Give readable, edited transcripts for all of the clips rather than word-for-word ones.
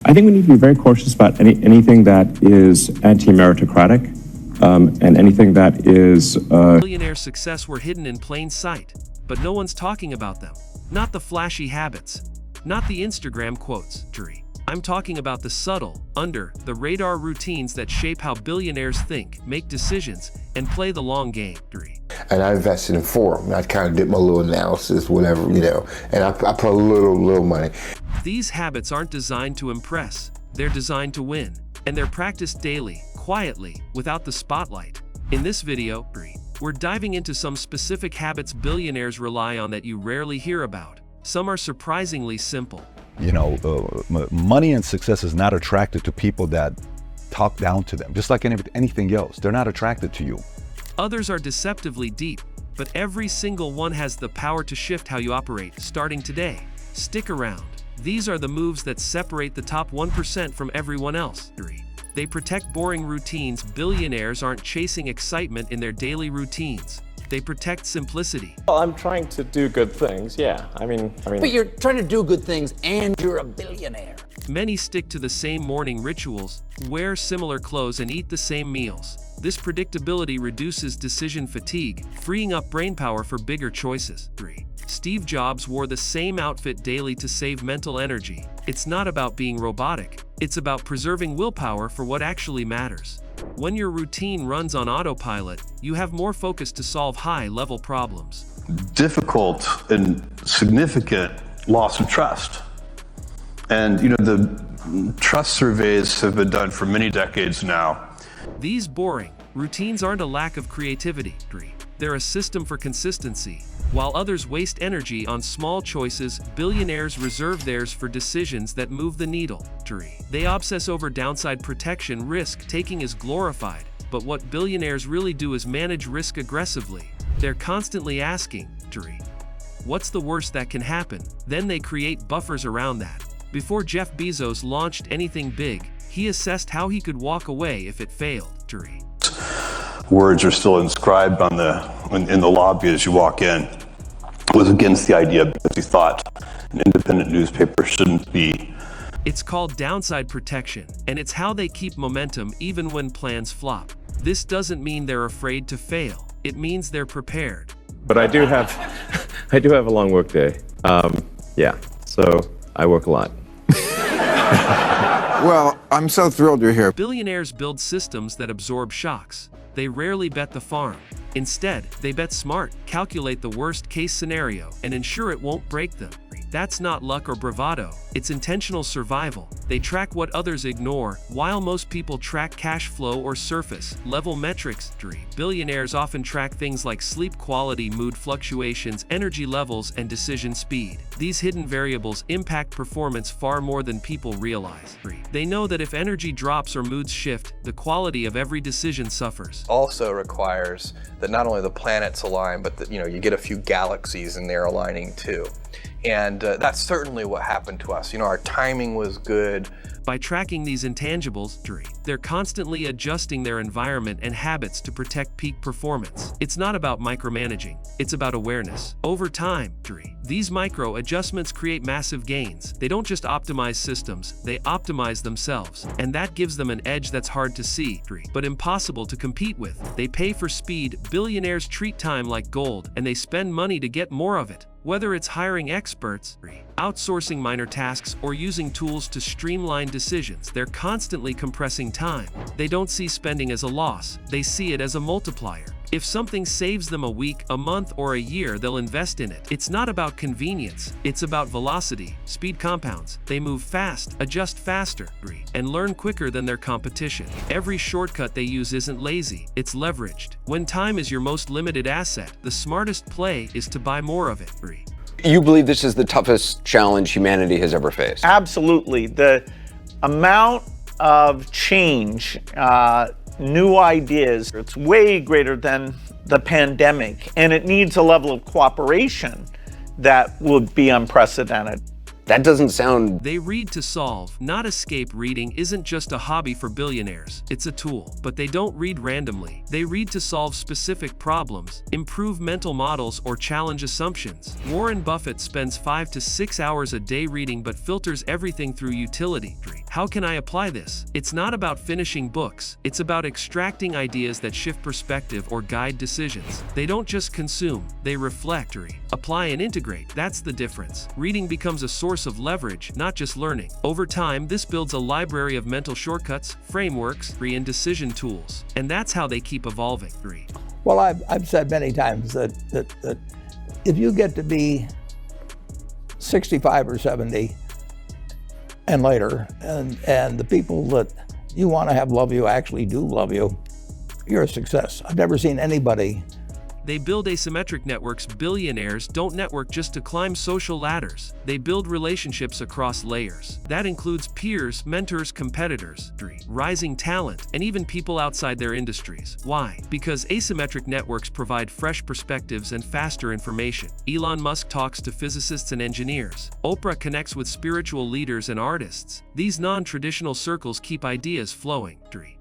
I think we need to be very cautious about anything that is anti-meritocratic and anything that is... Billionaire success were hidden in plain sight, but no one's talking about them. Not the flashy habits, not the Instagram quotes. I'm talking about the subtle, under-the-radar routines that shape how billionaires think, make decisions, and play the long game. And I invested in 4 of them. I kind of did my little analysis, whatever, and I put a little money. These habits aren't designed to impress. They're designed to win. And they're practiced daily, quietly, without the spotlight. In this video, we're diving into some specific habits billionaires rely on that you rarely hear about. Some are surprisingly simple. Money and success is not attracted to people that talk down to them. Just like anything else, they're not attracted to you. Others are deceptively deep, but every single one has the power to shift how you operate, starting today. Stick around. These are the moves that separate the top 1% from everyone else. They protect boring routines. Billionaires aren't chasing excitement in their daily routines. They protect simplicity. Well, I'm trying to do good things, yeah. I mean. But you're trying to do good things and you're a billionaire. Many stick to the same morning rituals, wear similar clothes, and eat the same meals. This predictability reduces decision fatigue, freeing up brainpower for bigger choices. Steve Jobs wore the same outfit daily to save mental energy. It's not about being robotic. It's about preserving willpower for what actually matters. When your routine runs on autopilot, you have more focus to solve high-level problems. Difficult and significant loss of trust. And the trust surveys have been done for many decades now. These boring routines aren't a lack of creativity. They're a system for consistency. While others waste energy on small choices, billionaires reserve theirs for decisions that move the needle. They obsess over downside protection. Risk-taking is glorified, but what billionaires really do is manage risk aggressively. They're constantly asking, what's the worst that can happen? Then they create buffers around that. Before Jeff Bezos launched anything big, he assessed how he could walk away if it failed. Words are still inscribed in the lobby as you walk in. It was against the idea because he thought an independent newspaper shouldn't be. It's called downside protection, and it's how they keep momentum even when plans flop. This doesn't mean they're afraid to fail. It means they're prepared. But I do have a long work day. So I work a lot. Well, I'm so thrilled you're here. Billionaires build systems that absorb shocks. They rarely bet the farm. Instead, they bet smart, calculate the worst-case scenario, and ensure it won't break them. That's not luck or bravado, it's intentional survival. They track what others ignore, while most people track cash flow or surface-level metrics. Billionaires often track things like sleep quality, mood fluctuations, energy levels, and decision speed. These hidden variables impact performance far more than people realize. They know that if energy drops or moods shift, the quality of every decision suffers. Also requires that not only the planets align, but that you get a few galaxies in there aligning too. And that's certainly what happened to us. Our timing was good. By tracking these intangibles, they're constantly adjusting their environment and habits to protect peak performance. It's not about micromanaging, it's about awareness. Over time, these micro adjustments create massive gains. They don't just optimize systems, they optimize themselves. And that gives them an edge that's hard to see, but impossible to compete with. They pay for speed. Billionaires treat time like gold, and they spend money to get more of it. Whether it's hiring experts, outsourcing minor tasks, or using tools to streamline decisions, they're constantly compressing time. They don't see spending as a loss, they see it as a multiplier. If something saves them a week, a month, or a year, they'll invest in it. It's not about convenience, it's about velocity. Speed compounds. They move fast, adjust faster, and learn quicker than their competition. Every shortcut they use isn't lazy, it's leveraged. When time is your most limited asset, the smartest play is to buy more of it. You believe this is the toughest challenge humanity has ever faced? Absolutely. The amount of change, new ideas, it's way greater than the pandemic, and it needs a level of cooperation that would be unprecedented. That doesn't sound... They read to solve, not escape. Reading isn't just a hobby for billionaires, it's a tool. But they don't read randomly. They read to solve specific problems, improve mental models, or challenge assumptions. Warren Buffett spends 5 to 6 hours a day reading but filters everything through utility. How can I apply this? It's not about finishing books, it's about extracting ideas that shift perspective or guide decisions. They don't just consume, they reflect, apply, and integrate. That's the difference. Reading becomes a source of leverage, not just learning. Over time, this builds a library of mental shortcuts, frameworks, and decision tools. And that's how they keep evolving. Well, I've said many times that if you get to be 65 or 70 and later, and the people that you want to have love you actually do love you, you're a success. I've never seen anybody. They build asymmetric networks. Billionaires don't network just to climb social ladders. They build relationships across layers. That includes peers, mentors, competitors, rising talent, and even people outside their industries. Why? Because asymmetric networks provide fresh perspectives and faster information. Elon Musk talks to physicists and engineers. Oprah connects with spiritual leaders and artists. These non-traditional circles keep ideas flowing.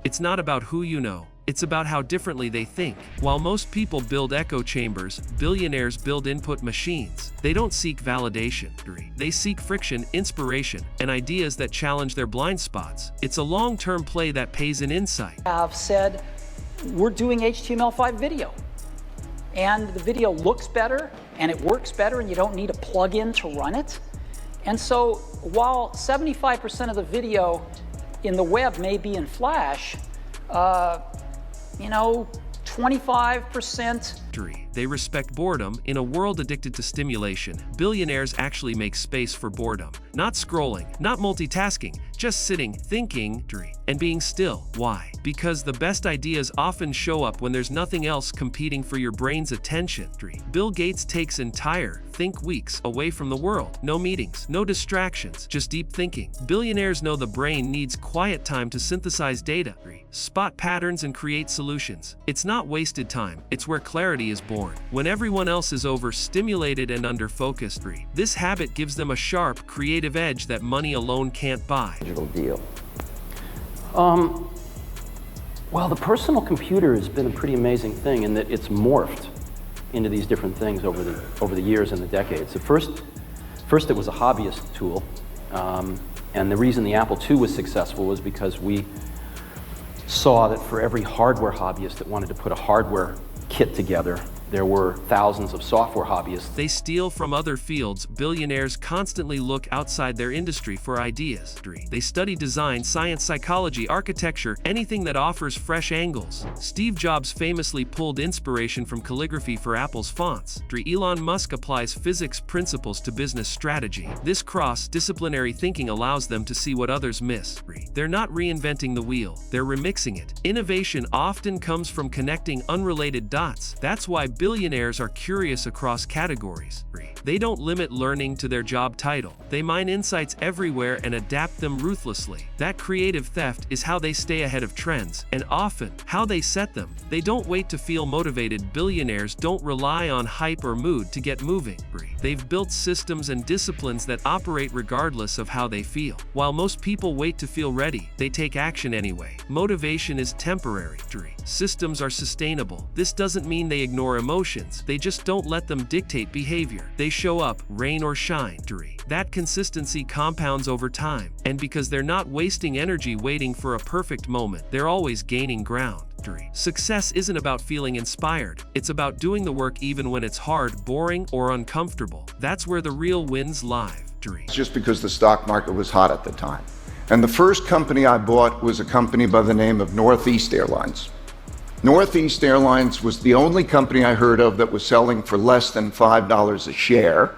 It's not about who you know. It's about how differently they think. While most people build echo chambers, billionaires build input machines. They don't seek validation. They seek friction, inspiration, and ideas that challenge their blind spots. It's a long-term play that pays in insight. I've said, we're doing HTML5 video. And the video looks better, and it works better, and you don't need a plug-in to run it. And so while 75% of the video in the web may be in Flash, 25%. They respect boredom. In a world addicted to stimulation, billionaires actually make space for boredom. Not scrolling, not multitasking, just sitting, thinking, and being still. Why? Because the best ideas often show up when there's nothing else competing for your brain's attention. Bill Gates takes entire think weeks away from the world. No meetings, no distractions, just deep thinking. Billionaires know the brain needs quiet time to synthesize data, spot patterns, and create solutions. It's not wasted time, it's where clarity is born. When everyone else is overstimulated and under-focused, this habit gives them a sharp, creative edge that money alone can't buy. Digital deal. Well, the personal computer has been a pretty amazing thing in that it's morphed into these different things over the years and the decades. At first it was a hobbyist tool, and the reason the Apple II was successful was because we saw that for every hardware hobbyist that wanted to put a hardware kit together, there were thousands of software hobbyists. They steal from other fields. Billionaires constantly look outside their industry for ideas. They study design, science, psychology, architecture, anything that offers fresh angles. Steve Jobs famously pulled inspiration from calligraphy for Apple's fonts. Elon Musk applies physics principles to business strategy. This cross-disciplinary thinking allows them to see what others miss. They're not reinventing the wheel, they're remixing it. Innovation often comes from connecting unrelated dots. That's why billionaires are curious across categories. They don't limit learning to their job title. They mine insights everywhere and adapt them ruthlessly. That creative theft is how they stay ahead of trends, and often how they set them. They don't wait to feel motivated. Billionaires don't rely on hype or mood to get moving. They've built systems and disciplines that operate regardless of how they feel. While most people wait to feel ready, they take action anyway. Motivation is temporary. Systems are sustainable. This doesn't mean they ignore emotions. They just don't let them dictate behavior. They show up, rain or shine. That consistency compounds over time. And because they're not wasting energy waiting for a perfect moment, they're always gaining ground. Success isn't about feeling inspired. It's about doing the work even when it's hard, boring, or uncomfortable. That's where the real wins lie. Just because the stock market was hot at the time. And the first company I bought was a company by the name of Northeast Airlines. Northeast Airlines was the only company I heard of that was selling for less than $5 a share.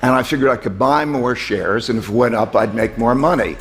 And I figured I could buy more shares, and if it went up, I'd make more money.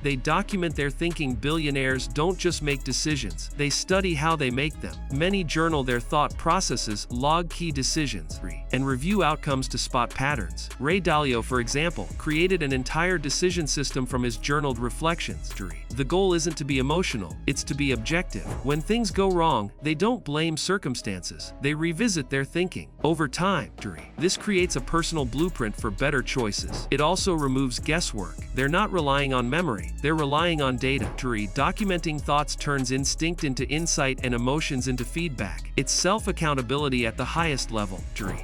They document their thinking. Billionaires don't just make decisions, they study how they make them. Many journal their thought processes, log key decisions, and review outcomes to spot patterns. Ray Dalio, for example, created an entire decision system from his journaled reflections. The goal isn't to be emotional, it's to be objective. When things go wrong, they don't blame circumstances, they revisit their thinking. Over time, this creates a personal blueprint for better choices. It also removes guesswork. They're not relying on memory, they're relying on data. Documenting thoughts turns instinct into insight and emotions into feedback. It's self-accountability at the highest level.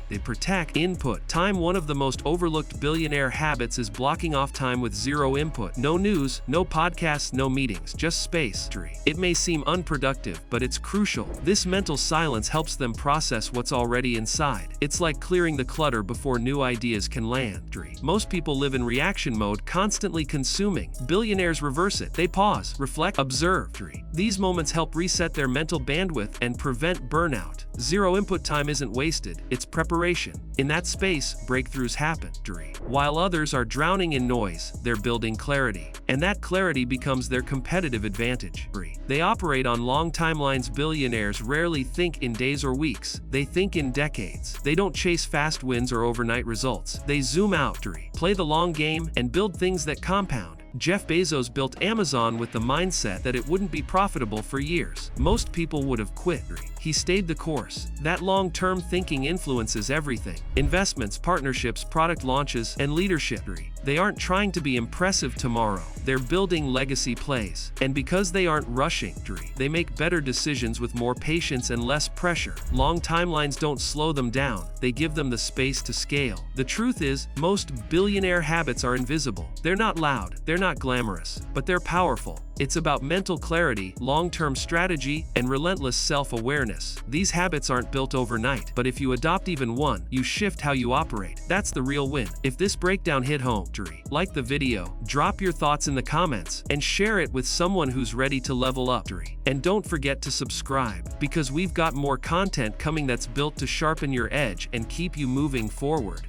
They protect input time. One of the most overlooked billionaire habits is blocking off time with zero input. No news, no podcasts, no meetings, just space. It may seem unproductive, but it's crucial. This mental silence helps them process what's already inside. It's like clearing the clutter before new ideas can land. Most people live in reaction mode, constantly consuming. Billionaires reverse it. They pause, reflect, observe. These moments help reset their mental bandwidth and prevent burnout. Zero input time isn't wasted, it's preparation. In that space, breakthroughs happen. While others are drowning in noise, they're building clarity. And that clarity becomes their competitive advantage. They operate on long timelines. Billionaires rarely think in days or weeks, they think in decades. They don't chase fast wins or overnight results. They zoom out, play the long game, and build things that compound. Jeff Bezos built Amazon with the mindset that it wouldn't be profitable for years. Most people would have quit. He stayed the course. That long-term thinking influences everything. Investments, partnerships, product launches, and leadership. They aren't trying to be impressive tomorrow. They're building legacy plays. And because they aren't rushing, they make better decisions with more patience and less pressure. Long timelines don't slow them down. They give them the space to scale. The truth is, most billionaire habits are invisible. They're not loud, they're not glamorous, but they're powerful. It's about mental clarity, long-term strategy, and relentless self-awareness. These habits aren't built overnight, but if you adopt even one, you shift how you operate. That's the real win. If this breakdown hit home, like the video, drop your thoughts in the comments, and share it with someone who's ready to level up. And don't forget to subscribe, because we've got more content coming that's built to sharpen your edge and keep you moving forward.